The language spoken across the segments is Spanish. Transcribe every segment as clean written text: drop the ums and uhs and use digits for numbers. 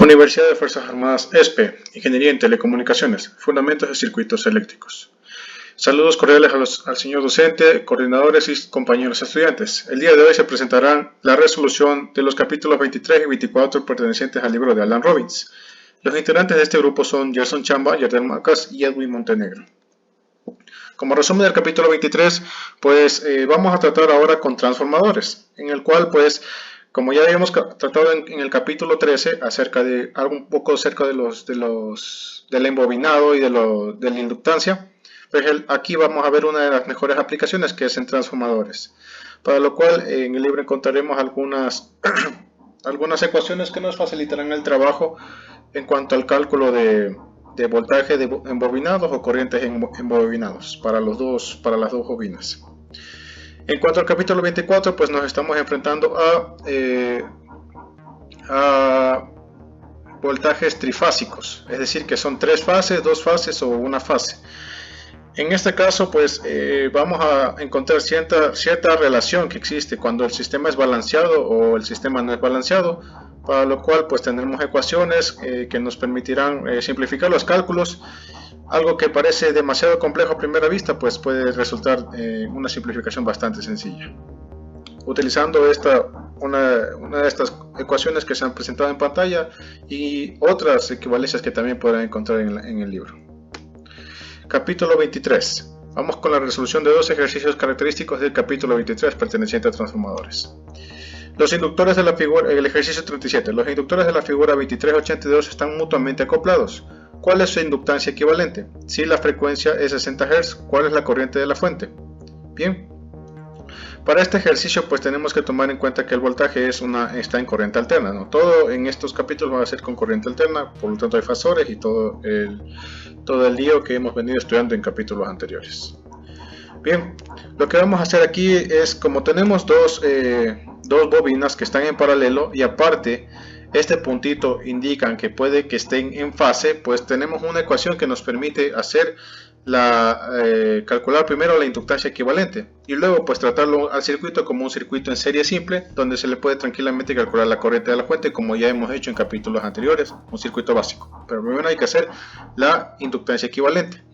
Universidad de Fuerzas Armadas ESPE, Ingeniería en Telecomunicaciones, Fundamentos de Circuitos Eléctricos. Saludos cordiales al señor docente, coordinadores y compañeros estudiantes. El día de hoy se presentarán la resolución de los capítulos 23 y 24 pertenecientes al libro de Alan Robbins. Los integrantes de este grupo son Gerson Chamba, Yardel Macas y Edwin Montenegro. Como resumen del capítulo 23, vamos a tratar ahora con transformadores, en el cual como ya habíamos tratado en el capítulo 13 acerca de un poco acerca del embobinado y de la inductancia, aquí vamos a ver una de las mejores aplicaciones, que es en transformadores, para lo cual en el libro encontraremos algunas ecuaciones que nos facilitarán el trabajo en cuanto al cálculo de voltaje de embobinados o corrientes embobinados para las dos bobinas. En cuanto al capítulo 24, nos estamos enfrentando a voltajes trifásicos, es decir, que son 3 fases, 2 fases o una fase. En este caso, vamos a encontrar cierta relación que existe cuando el sistema es balanceado o el sistema no es balanceado, para lo cual tendremos ecuaciones que nos permitirán simplificar los cálculos. Algo que parece demasiado complejo a primera vista, puede resultar una simplificación bastante sencilla. Utilizando una de estas ecuaciones que se han presentado en pantalla y otras equivalencias que también podrán encontrar en el libro. Capítulo 23. Vamos con la resolución de 2 ejercicios característicos del capítulo 23 perteneciente a transformadores. Los inductores de la figura, el ejercicio 37. Los inductores de la figura 2382 están mutuamente acoplados. ¿Cuál es su inductancia equivalente? Si la frecuencia es 60 Hz, ¿cuál es la corriente de la fuente? Bien, para este ejercicio tenemos que tomar en cuenta que el voltaje está en corriente alterna, ¿no? Todo en estos capítulos va a ser con corriente alterna, por lo tanto hay fasores y todo el lío que hemos venido estudiando en capítulos anteriores. Bien, lo que vamos a hacer aquí es, como tenemos dos bobinas que están en paralelo y aparte este puntito indican que puede que estén en fase, tenemos una ecuación que nos permite calcular primero la inductancia equivalente y luego tratarlo al circuito como un circuito en serie simple, donde se le puede tranquilamente calcular la corriente de la fuente, como ya hemos hecho en capítulos anteriores, un circuito básico. Pero primero hay que hacer la inductancia equivalente.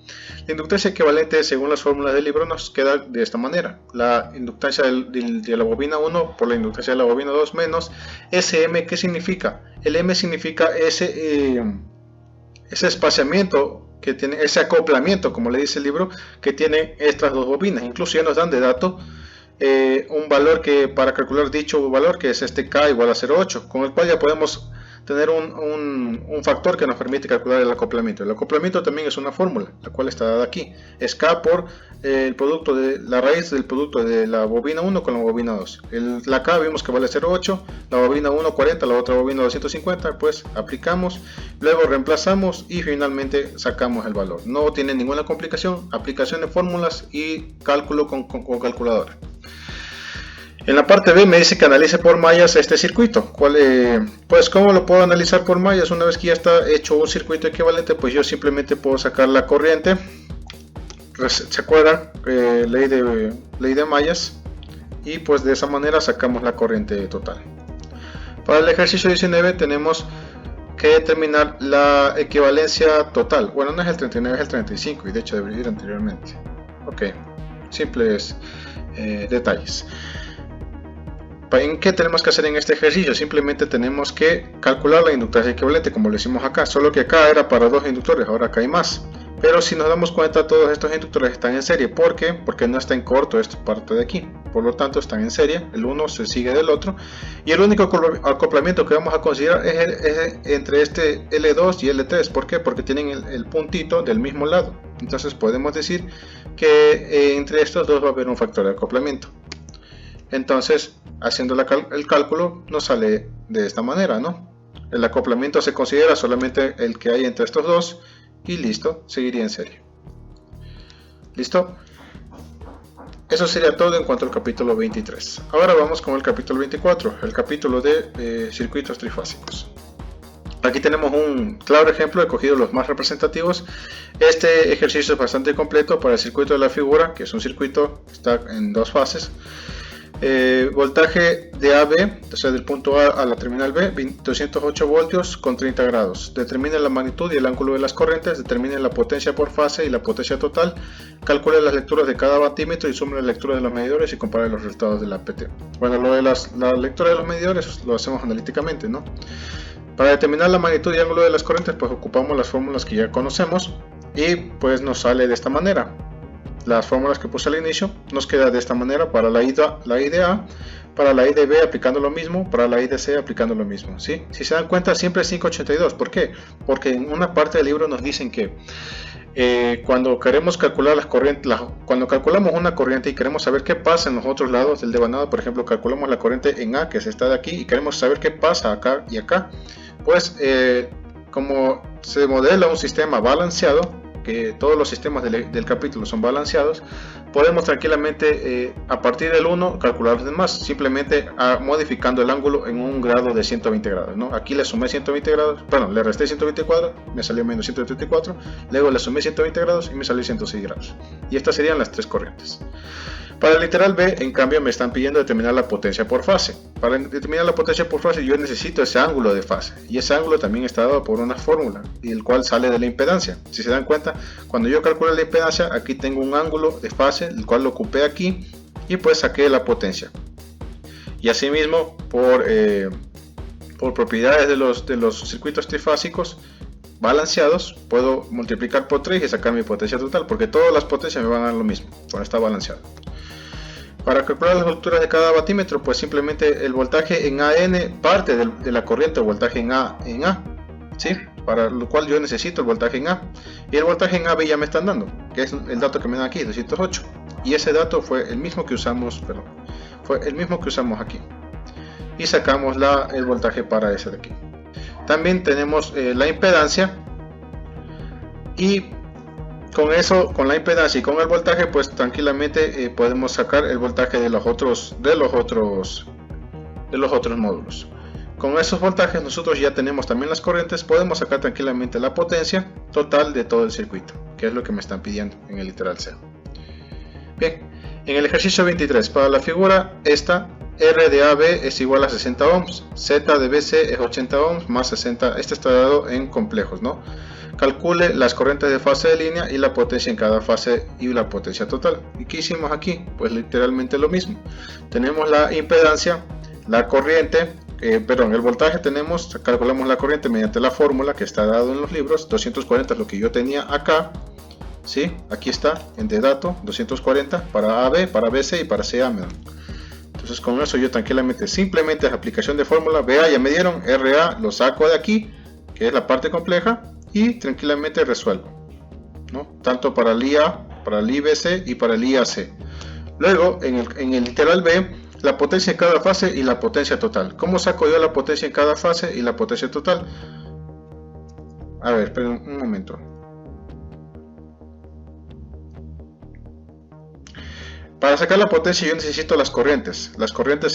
La inductancia equivalente, según las fórmulas del libro, nos queda de esta manera: la inductancia de la bobina 1 por la inductancia de la bobina 2 menos SM. ¿Qué significa? El M significa ese espaciamiento que tiene, ese acoplamiento, como le dice el libro, que tienen estas dos bobinas. Incluso ya nos dan de dato un valor para calcular dicho valor, que es este K igual a 0,8, con el cual ya podemos tener un factor que nos permite calcular el acoplamiento. El acoplamiento también es una fórmula, la cual está dada aquí. Es K por la raíz del producto de la bobina 1 con la bobina 2. La K vimos que vale 0,8, la bobina 1 40, la otra bobina 250, aplicamos, luego reemplazamos y finalmente sacamos el valor. No tiene ninguna complicación, aplicación de fórmulas y cálculo con calculadora. En la parte B me dice que analice por mallas este circuito. ¿Cómo lo puedo analizar por mallas? Una vez que ya está hecho un circuito equivalente, yo simplemente puedo sacar la corriente. ¿Se acuerdan? Ley de mallas. Y de esa manera sacamos la corriente total. Para el ejercicio 19 tenemos que determinar la equivalencia total. Bueno, no es el 39, es el 35 y de hecho debería ir anteriormente. Ok, simples detalles. ¿Qué tenemos que hacer en este ejercicio? Simplemente tenemos que calcular la inductancia equivalente, como lo hicimos acá, solo que acá era para 2 inductores, ahora acá hay más. Pero si nos damos cuenta, todos estos inductores están en serie. ¿Por qué? Porque no está en corto esta parte de aquí. Por lo tanto, están en serie, el uno se sigue del otro. Y el único acoplamiento que vamos a considerar es entre este L2 y L3. ¿Por qué? Porque tienen el puntito del mismo lado. Entonces podemos decir que entre estos dos va a haber un factor de acoplamiento. Entonces, haciendo el cálculo, nos sale de esta manera, ¿no? El acoplamiento se considera solamente el que hay entre estos dos y listo, seguiría en serie. ¿Listo? Eso sería todo en cuanto al capítulo 23. Ahora vamos con el capítulo 24, el capítulo de circuitos trifásicos. Aquí tenemos un claro ejemplo, he cogido los más representativos. Este ejercicio es bastante completo para el circuito de la figura, que es un circuito que está en 2 fases. Voltaje de AB, o sea del punto A a la terminal B, 208 voltios con 30 grados. Determine la magnitud y el ángulo de las corrientes, determine la potencia por fase y la potencia total, calcule las lecturas de cada vatímetro y sume la lectura de los medidores y compare los resultados de la PT. Bueno, lo de la lectura de los medidores lo hacemos analíticamente, ¿no? Para determinar la magnitud y ángulo de las corrientes, pues ocupamos las fórmulas que ya conocemos y pues nos sale de esta manera. Las fórmulas que puse al inicio nos queda de esta manera para la I de A, para la I de B aplicando lo mismo, para la I de C aplicando lo mismo, ¿sí? Si se dan cuenta siempre es 582, ¿por qué? Porque en una parte del libro nos dicen que cuando queremos calcular las corrientes, cuando calculamos una corriente y queremos saber qué pasa en los otros lados del devanado, por ejemplo calculamos la corriente en A que es esta de aquí y queremos saber qué pasa acá y acá, pues como se modela un sistema balanceado, que todos los sistemas del capítulo son balanceados, podemos tranquilamente a partir del 1 calcular los demás, simplemente modificando el ángulo en un grado de 120 grados, ¿no? Aquí le sumé 120 grados, perdón, le resté 124, me salió menos 134, luego le sumé 120 grados y me salió 106 grados. Y estas serían las tres corrientes. Para el literal B, en cambio, me están pidiendo determinar la potencia por fase. Para determinar la potencia por fase, yo necesito ese ángulo de fase. Y ese ángulo también está dado por una fórmula, y el cual sale de la impedancia. Si se dan cuenta, cuando yo calculo la impedancia, aquí tengo un ángulo de fase, el cual lo ocupé aquí, y pues saqué la potencia. Y asimismo, por propiedades de los circuitos trifásicos balanceados, puedo multiplicar por 3 y sacar mi potencia total, porque todas las potencias me van a dar lo mismo, cuando está balanceado. Para calcular las volturas de cada vatímetro, pues simplemente el voltaje en AN parte de la corriente o voltaje en A, ¿sí? Para lo cual yo necesito el voltaje en A. Y el voltaje en AB ya me están dando, que es el dato que me dan aquí, 208. Y ese dato fue el mismo que usamos, aquí. Y sacamos el voltaje para ese de aquí. También tenemos la impedancia, y con eso, con la impedancia y con el voltaje, pues tranquilamente podemos sacar el voltaje de los otros módulos. Con esos voltajes nosotros ya tenemos también las corrientes, podemos sacar tranquilamente la potencia total de todo el circuito, que es lo que me están pidiendo en el literal C. Bien, en el ejercicio 23, para la figura esta, R de AB es igual a 60 ohms, Z de BC es 80 ohms más 60, este está dado en complejos, ¿no? Calcule las corrientes de fase de línea y la potencia en cada fase y la potencia total. ¿Y qué hicimos aquí? Pues literalmente lo mismo. Tenemos la impedancia, la corriente, el voltaje calculamos la corriente mediante la fórmula que está dado en los libros, 240 es lo que yo tenía acá, ¿sí? Aquí está, en de dato, 240 para AB, para BC y para CA me dan. Entonces con eso yo tranquilamente, simplemente es aplicación de fórmula, BA ya me dieron, RA lo saco de aquí, que es la parte compleja, y tranquilamente resuelvo, ¿no? Tanto para el IA, para el IBC y para el IAC. Luego en el literal B, la potencia en cada fase y la potencia total. ¿Cómo saco yo la potencia en cada fase y la potencia total? A ver, esperen un momento. Para sacar la potencia yo necesito las corrientes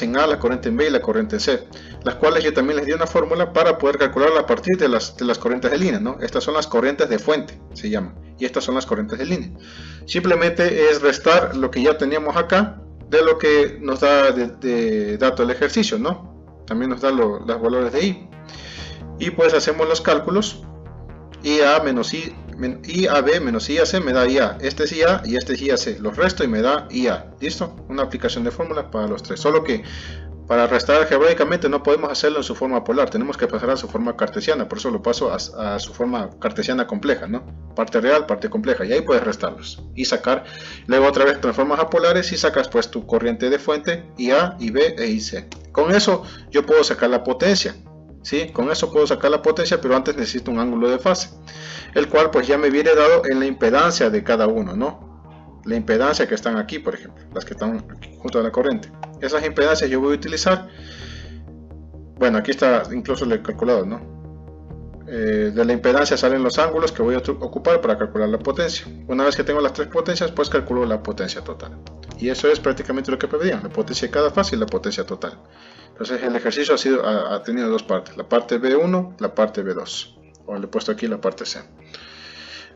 en A, la corriente en B y la corriente en C, las cuales yo también les di una fórmula para poder calcularla a partir de las corrientes de línea, ¿no? Estas son las corrientes de fuente, se llaman, y estas son las corrientes de línea. Simplemente es restar lo que ya teníamos acá de lo que nos da de dato el ejercicio, ¿no? También nos da los valores de I. Y pues hacemos los cálculos. IA menos IAB menos IAC me da IA, este es IA y este es IAC, los resto y me da IA, ¿listo? Una aplicación de fórmula para los tres, solo que para restar algebraicamente no podemos hacerlo en su forma polar, tenemos que pasar a su forma cartesiana, por eso lo paso a su forma cartesiana compleja, ¿no? Parte real, parte compleja, y ahí puedes restarlos y sacar, luego otra vez transformas a polares y sacas pues tu corriente de fuente, IA, IB e IC. Con eso yo puedo sacar la potencia. ¿Sí? Con eso puedo sacar la potencia, pero antes necesito un ángulo de fase, el cual pues ya me viene dado en la impedancia de cada uno, ¿no? La impedancia que están aquí, por ejemplo, las que están aquí, junto a la corriente. Esas impedancias yo voy a utilizar, bueno, aquí está, incluso lo he calculado, ¿no? De la impedancia salen los ángulos que voy a ocupar para calcular la potencia. Una vez que tengo las tres potencias, pues calculo la potencia total. Y eso es prácticamente lo que pedían, la potencia de cada fase y la potencia total. Entonces el ejercicio ha tenido dos partes, la parte B1, la parte B2, o le he puesto aquí la parte C.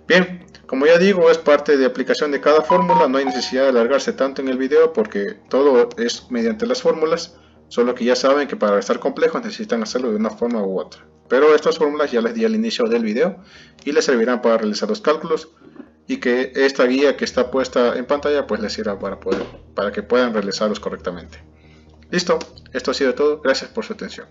Bien, como ya digo, es parte de aplicación de cada fórmula, no hay necesidad de alargarse tanto en el video porque todo es mediante las fórmulas, solo que ya saben que para estar complejos necesitan hacerlo de una forma u otra. Pero estas fórmulas ya les di al inicio del video y les servirán para realizar los cálculos y que esta guía que está puesta en pantalla pues les sirva para que puedan realizarlos correctamente. Listo, esto ha sido todo, gracias por su atención.